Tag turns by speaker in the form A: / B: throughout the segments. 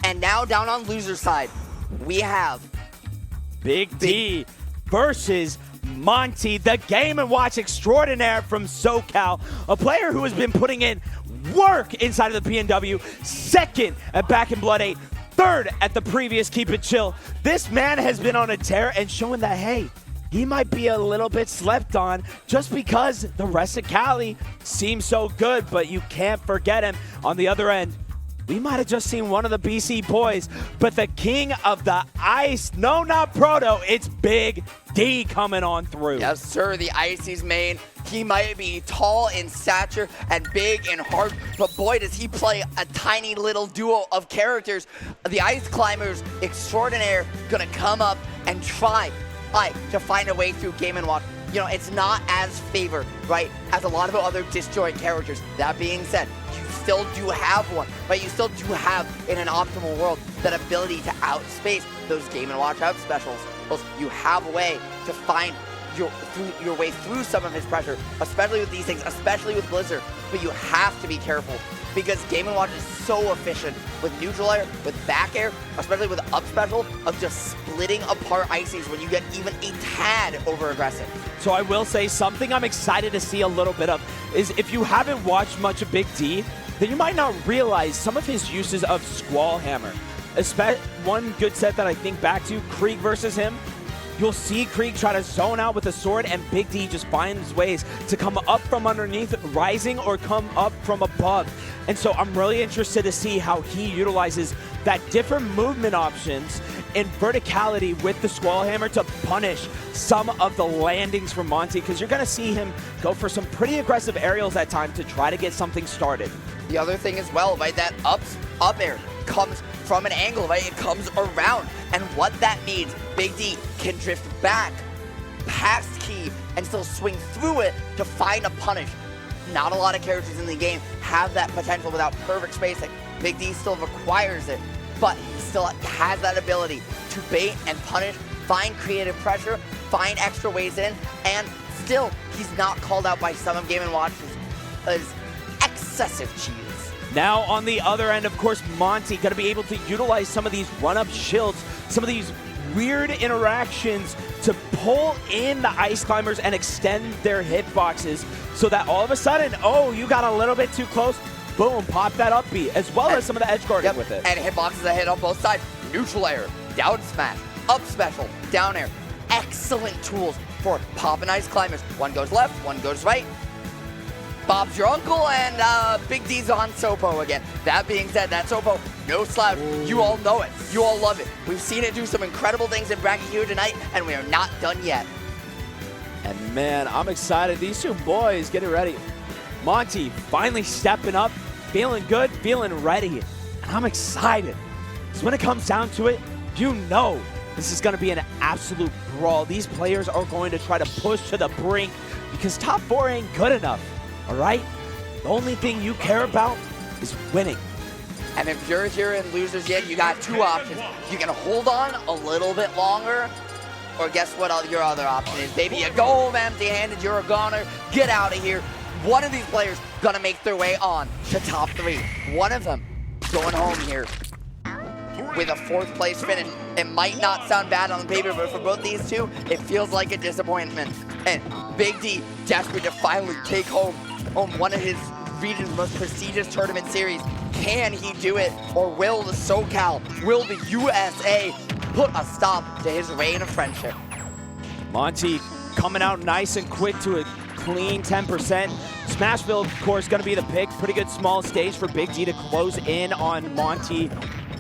A: And now down on loser side, we have
B: Big D versus Monte, the Game & Watch extraordinaire from SoCal, a player who has been putting in work inside of the PNW, second at Back in Blood 8, third at the previous Keep It Chill. This man has been on a tear and showing that, hey, he might be a little bit slept on just because the rest of Cali seems so good, but you can't forget him on the other end. We might have just seen one of the BC boys, but the king of the ice, no, not Proto, it's Big D coming on through.
A: Yes, sir, the Icy's main. He might be tall in stature and big in heart, but boy, does he play a tiny little duo of characters. The Ice Climbers extraordinaire gonna come up and try to find a way through Game & Watch. You know, it's not as favored, right, as a lot of other disjoint characters. That being said, you still do have one, right? You still do have, in an optimal world, that ability to outspace those Game & Watch out specials. You have a way to find your way through some of his pressure, especially with these things, especially with Blizzard. But you have to be careful because Game & Watch is so efficient with neutral air, with back air, especially with up special, of just splitting apart Ices when you get even a tad over aggressive.
B: So I will say something I'm excited to see a little bit of is if you haven't watched much of Big D, then you might not realize some of his uses of Squall Hammer. One good set that I think back to, Krieg versus him. You'll see Krieg try to zone out with a sword, and Big D just finds ways to come up from underneath, rising, or come up from above. And so I'm really interested to see how he utilizes that different movement options and verticality with the Squall Hammer to punish some of the landings from Monte, because you're going to see him go for some pretty aggressive aerials at times to try to get something started.
A: The other thing as well, right, that up air comes from an angle, right? It comes around. And what that means, Big D can drift back past Key and still swing through it to find a punish. Not a lot of characters in the game have that potential without perfect spacing. Big D still requires it, but he still has that ability to bait and punish, find creative pressure, find extra ways in, and still he's not called out by some of Game & Watch as excessive cheese.
B: Now on the other end, of course, Monte going to be able to utilize some of these run-up shields, some of these weird interactions to pull in the Ice Climbers and extend their hitboxes so that all of a sudden, oh, you got a little bit too close, boom, pop that up B, as well as some of the edge guarding with it.
A: And hitboxes that hit on both sides. Neutral air, down smash, up special, down air. Excellent tools for popping Ice Climbers. One goes left, one goes right. Bob's your uncle, and Big D's on Sopo again. That being said, that Sopo, no slouch. You all know it. You all love it. We've seen it do some incredible things in Bracket here tonight, and we are not done yet.
B: And man, I'm excited. These two boys getting ready. Monte finally stepping up, feeling good, feeling ready. And I'm excited. So when it comes down to it, you know this is going to be an absolute brawl. These players are going to try to push to the brink because top 4 ain't good enough. All right? The only thing you care about is winning.
A: And if you're here in Losers Yet, you got two options. You can hold on a little bit longer, or guess what your other option is? Baby, you go home empty-handed, you're a goner, get out of here. One of these players gonna make their way on to top 3. One of them going home here with a 4th place finish. It might not sound bad on the paper, but for both these two, it feels like a disappointment. And Big D, desperate to finally take home one of his region's most prestigious tournament series. Can he do it, or will the SoCal, will the USA put a stop to his reign of friendship?
B: Monte coming out nice and quick to a clean 10%. Smashville, of course, going to be the pick. Pretty good small stage for Big D to close in on Monte.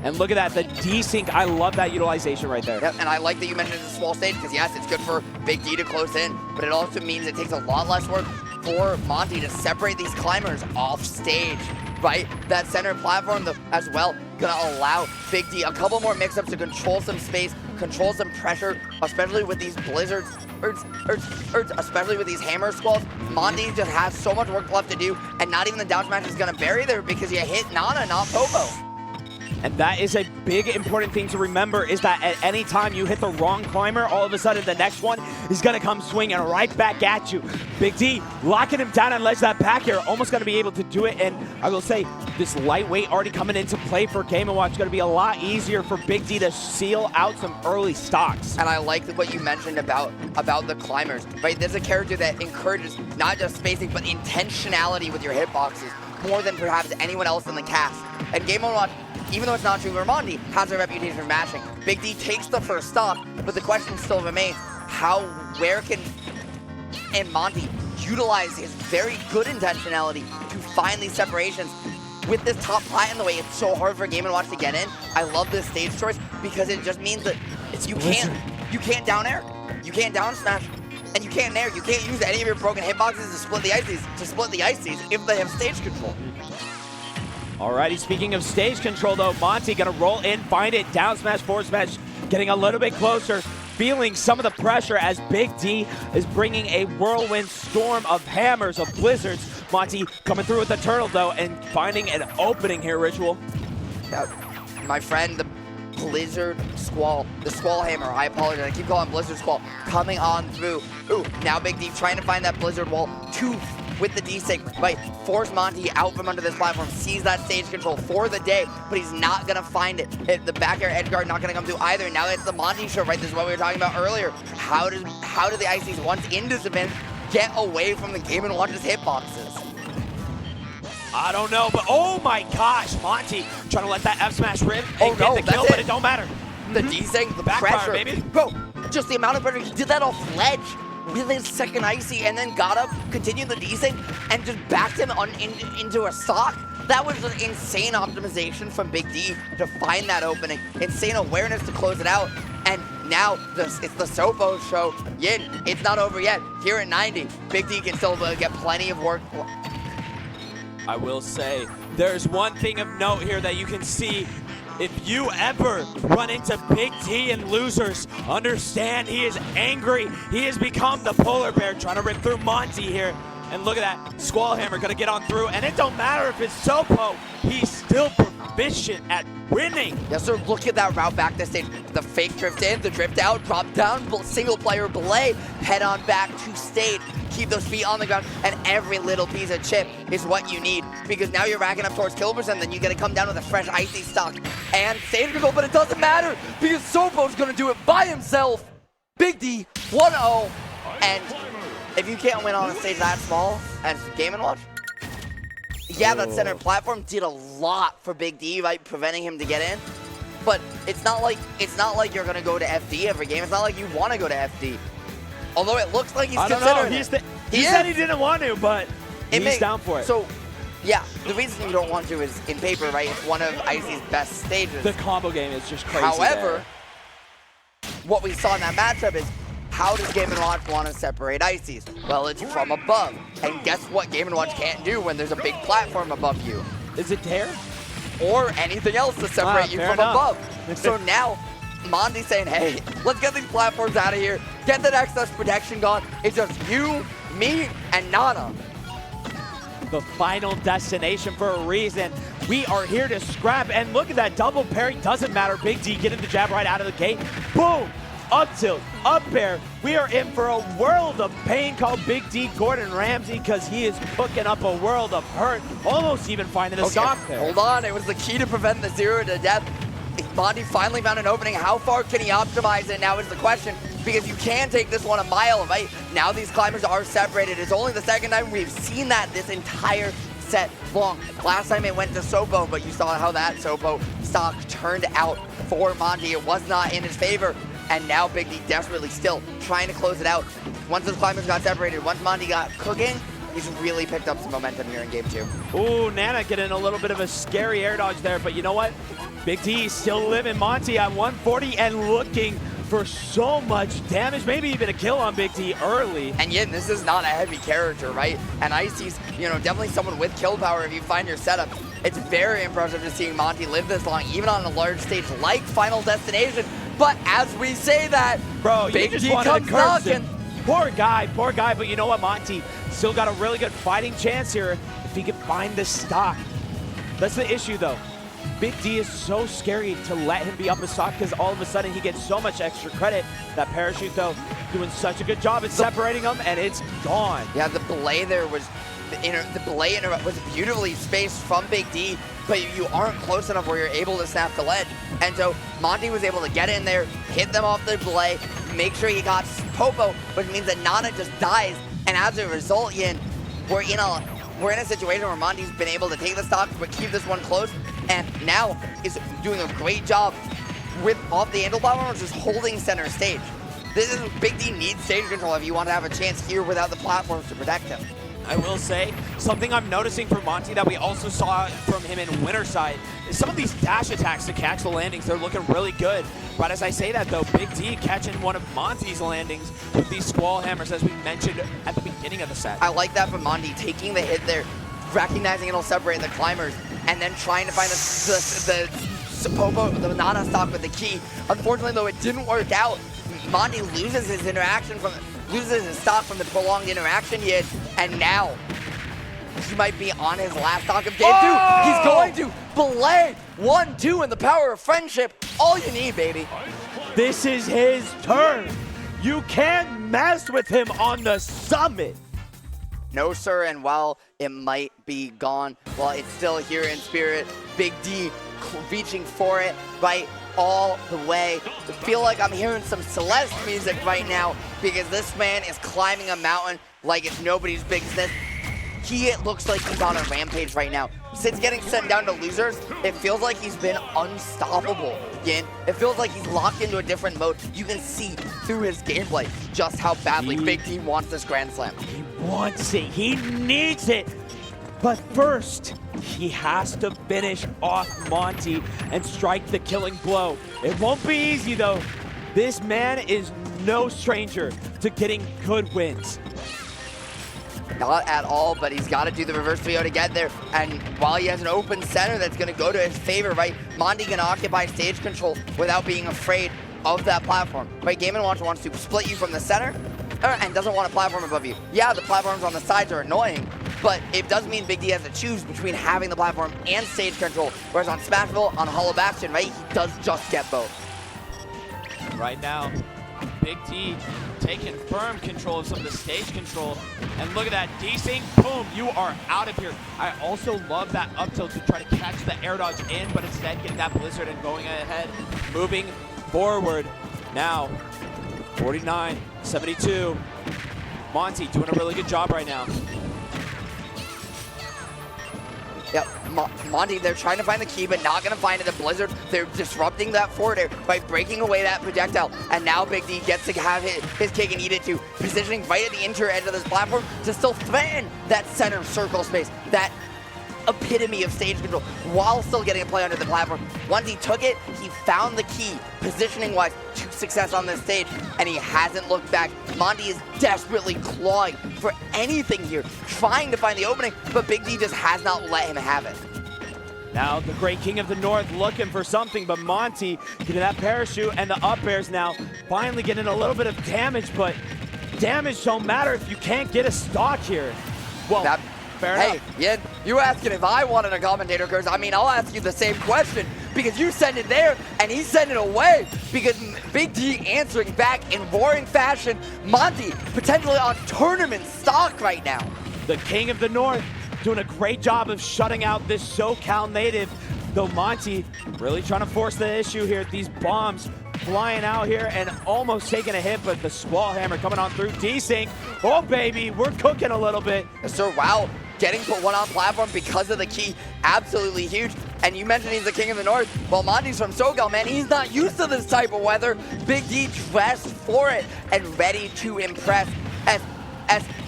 B: And look at that, the desync, I love that utilization right there.
A: Yep, and I like that you mentioned the small stage, because yes, it's good for Big D to close in, but it also means it takes a lot less work for Monte to separate these climbers off stage, right? That center platform as well gonna allow Big D a couple more mix-ups to control some space, control some pressure, especially with these blizzards, especially with these hammer squalls. Monte just has so much work left to do, and not even the down smash is gonna bury there because you hit Nana, not Popo.
B: And that is a big important thing to remember, is that at any time you hit the wrong climber, all of a sudden the next one is going to come swinging right back at you. Big D locking him down and ledge that back air, almost going to be able to do it. And I will say, this lightweight already coming into play for Game & Watch. Going to be a lot easier for Big D to seal out some early stocks.
A: And I like what you mentioned about the climbers, right? There's a character that encourages not just spacing, but intentionality with your hitboxes more than perhaps anyone else in the cast. And Game & Watch, even though it's not true for Monte, has a reputation for mashing. Big D takes the first stock, but the question still remains, where can Monte utilize his very good intentionality to find these separations? With this top plat in the way, it's so hard for Game & Watch to get in. I love this stage choice because it just means that you can't down air, you can't down smash, and you can't nair. You can't use any of your broken hitboxes to split the ices if they have stage control.
B: Alrighty, speaking of stage control though, Monte gonna roll in, find it, down smash, forward smash, getting a little bit closer, feeling some of the pressure as Big D is bringing a whirlwind storm of hammers, of blizzards. Monte coming through with the turtle though and finding an opening here, Ritual.
A: Yeah, my friend, the Blizzard Squall, the Squall Hammer, I apologize, I keep calling Blizzard Squall, coming on through. Ooh, now Big D trying to find that Blizzard Wall with the D-Sig, right? Force Monte out from under this platform, sees that stage control for the day, but he's not gonna find it. The back air edge guard not gonna come through either. Now it's the Monte show, right? This is what we were talking about earlier. How do the Ices, once in this event, get away from the Game & Watch's hitboxes?
B: I don't know, but oh my gosh, Monte trying to let that F smash rip and get the kill, but it don't matter.
A: The D-Sig, the
B: backfire,
A: pressure.
B: baby.
A: Bro, just the amount of pressure. He did that off ledge with his second Icy and then got up, continued the D-Sig, and just backed him into a stock. That was an insane optimization from Big D to find that opening. Insane awareness to close it out. And now it's the Sopo show. Yin, it's not over yet. Here at 90, Big D can still get plenty of work.
B: I will say, there's one thing of note here that you can see. If you ever run into Big D and losers, understand he is angry. He has become the polar bear trying to rip through Monte here. And look at that, Squall Hammer gonna get on through, and it don't matter if it's Sopo, he's still proficient at winning.
A: Yes, sir, look at that route back to stage. The fake drift in, the drift out, drop down, single player belay, head on back to stage. Keep those feet on the ground, and every little piece of chip is what you need, because now you're racking up towards kill percent, then you gotta come down with a fresh icy stock and stage control, but it doesn't matter because Sopo's gonna do it by himself. Big D 1-0, and if you can't win on a stage that small as Game & Watch, yeah, that center platform did a lot for Big D, right, preventing him to get in. But it's not like you're gonna go to FD every game. It's not like you want to go to FD. Although it looks like he's considering it.
B: He said he didn't want to, but he's down for it.
A: So, yeah, the reason you don't want to is in paper, right? It's one of Icy's best stages.
B: The combo game is just crazy.
A: However, what we saw in that matchup is, how does Game & Watch want to separate Ices? Well, it's from above. And guess what Game & Watch can't do when there's a big platform above you?
B: Is it dare?
A: Or anything else to separate you from above. So now, Monte's saying, hey, let's get these platforms out of here. Get that excess protection gone. It's just you, me, and Nana.
B: The final destination for a reason. We are here to scrap, and look at that double parry. Doesn't matter. Big D getting the jab right out of the gate. Boom! Up tilt, up air. We are in for a world of pain called Big D Gordon Ramsay, because he is cooking up a world of hurt. Almost even finding a stock there.
A: Hold on, it was the key to prevent the 0 to death. Monte finally found an opening. How far can he optimize it now is the question, because you can take this one a mile, right? Now these climbers are separated. It's only the second time we've seen that this entire set long. Last time it went to Sopo, but you saw how that Sopo stock turned out for Monte. It was not in his favor. And now Big D desperately still trying to close it out. Once those climbers got separated, once Monte got cooking, he's really picked up some momentum here in game 2.
B: Ooh, Nana getting a little bit of a scary air dodge there, but you know what? Big D still living. Monte at 140 and looking for so much damage, maybe even a kill on Big D early.
A: And yet, this is not a heavy character, right? And Icy's, definitely someone with kill power if you find your setup. It's very impressive to see Monte live this long, even on a large stage like Final Destination. But as we say that,
B: bro,
A: Big
B: you just
A: D comes knocking.
B: Poor guy, but you know what, Monte still got a really good fighting chance here if he can find this stock. That's the issue though. Big D is so scary to let him be up a stock, because all of a sudden he gets so much extra credit. That parachute though, doing such a good job at separating them, and it's gone.
A: Yeah, the belay there was the belay was beautifully spaced from Big D, but you aren't close enough where you're able to snap the ledge. And so Monte was able to get in there, hit them off the belay, make sure he got Popo, which means that Nana just dies. And as a result, Yin, we're in a situation where Monte's been able to take the stock, but keep this one close, and now is doing a great job with off the handle platform, just holding center stage. This is Big D needs stage control if you want to have a chance here without the platforms to protect him.
B: I will say, something I'm noticing from Monte that we also saw from him in Winterside is some of these dash attacks to catch the landings. They're looking really good. But as I say that though, Big D catching one of Monte's landings with these Squall Hammers, as we mentioned at the beginning of the set.
A: I like that from Monte, taking the hit there, recognizing it'll separate the climbers, and then trying to find the Popo, the Nana stock with the key. Unfortunately though, it didn't work out. Monte loses his stock from the prolonged interaction he had, and now he might be on his last stock of game 2. He's going to belay 1-2 in the power of friendship. All you need, baby.
B: This is his turn. You can't mess with him on the summit.
A: No, sir, and while it might be gone, while it's still here in spirit, Big D reaching for it, right? All the way. I feel like I'm hearing some Celeste music right now because this man is climbing a mountain like it's nobody's business. He looks like he's on a rampage right now. Since getting sent down to losers, it feels like he's been unstoppable. Again, it feels like he's locked into a different mode. You can see through his gameplay just how badly Big D wants this Grand Slam.
B: He wants it. He needs it. But first, he has to finish off Monte and strike the killing blow. It won't be easy though. This man is no stranger to getting good wins.
A: Not at all, but he's got to do the reverse PO to get there. And while he has an open center that's going to go to his favor, right? Monte can occupy stage control without being afraid of that platform. Right? Game & Watch wants to split you from the center and doesn't want a platform above you. Yeah, the platforms on the sides are annoying, but it does mean Big D has to choose between having the platform and stage control. Whereas on Smashville, on Hollow Bastion, right, he does just get both.
B: Right now, Big D taking firm control of some of the stage control. And look at that, D-Sync, boom, you are out of here. I also love that up tilt to try to catch the air dodge in, but instead getting that Blizzard and going ahead, moving forward. Now, 49-72. Monte doing a really good job right now.
A: Yep, Monte, they're trying to find the key, but not going to find it. The Blizzard, they're disrupting that forward air by breaking away that projectile. And now Big D gets to have his cake and eat it too. Positioning right at the interior edge of this platform to still threaten that center circle space, that epitome of stage control, while still getting a play under the platform. Once he took it, he found the key, positioning-wise, to success on this stage, and he hasn't looked back. Monte is desperately clawing for anything here, trying to find the opening, but Big D just has not let him have it.
B: Now the great King of the North looking for something, but Monte getting that parachute and the up airs now, finally getting a little bit of damage, but damage don't matter if you can't get a stock here. Well, fair enough.
A: Hey, Yin, you asking if I wanted a commentator curse, I mean, I'll ask you the same question, because you send it there, and he sent it away, because Big D answering back in roaring fashion. Monte potentially on tournament stock right now.
B: The King of the North doing a great job of shutting out this SoCal native, though Monte really trying to force the issue here. These bombs flying out here and almost taking a hit, but the Squall Hammer coming on through. D-Sync, oh baby, we're cooking a little bit.
A: So wow, getting put one on platform because of the key, absolutely huge. And you mentioned he's the King of the North. Well, Monte's from SoCal, man. He's not used to this type of weather. Big D dressed for it and ready to impress.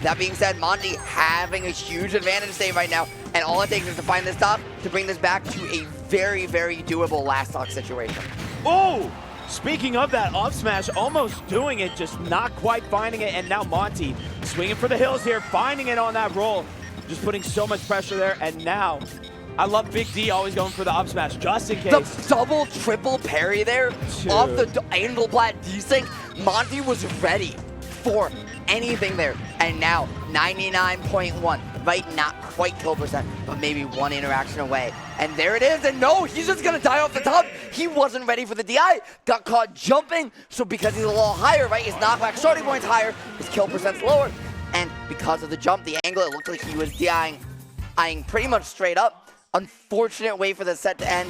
A: That being said, Monte having a huge advantage save right now. And all it takes is to find this stop to bring this back to a very, very doable last stock situation.
B: Oh! Speaking of that up smash, almost doing it, just not quite finding it. And now Monte swinging for the hills here, finding it on that roll. Just putting so much pressure there. And now, I love Big D always going for the up smash, just in case.
A: The double, triple parry there off the Andelblatt D-Sync. Monte was ready for anything there. And now, 99.1. Right, not quite kill percent, but maybe one interaction away. And there it is, and no, he's just gonna die off the top. He wasn't ready for the DI, got caught jumping, so because he's a little higher, right, his knockback starting point's higher, his kill percent's lower. And because of the jump, the angle, it looked like he was eyeing pretty much straight up. Unfortunate way for the set to end.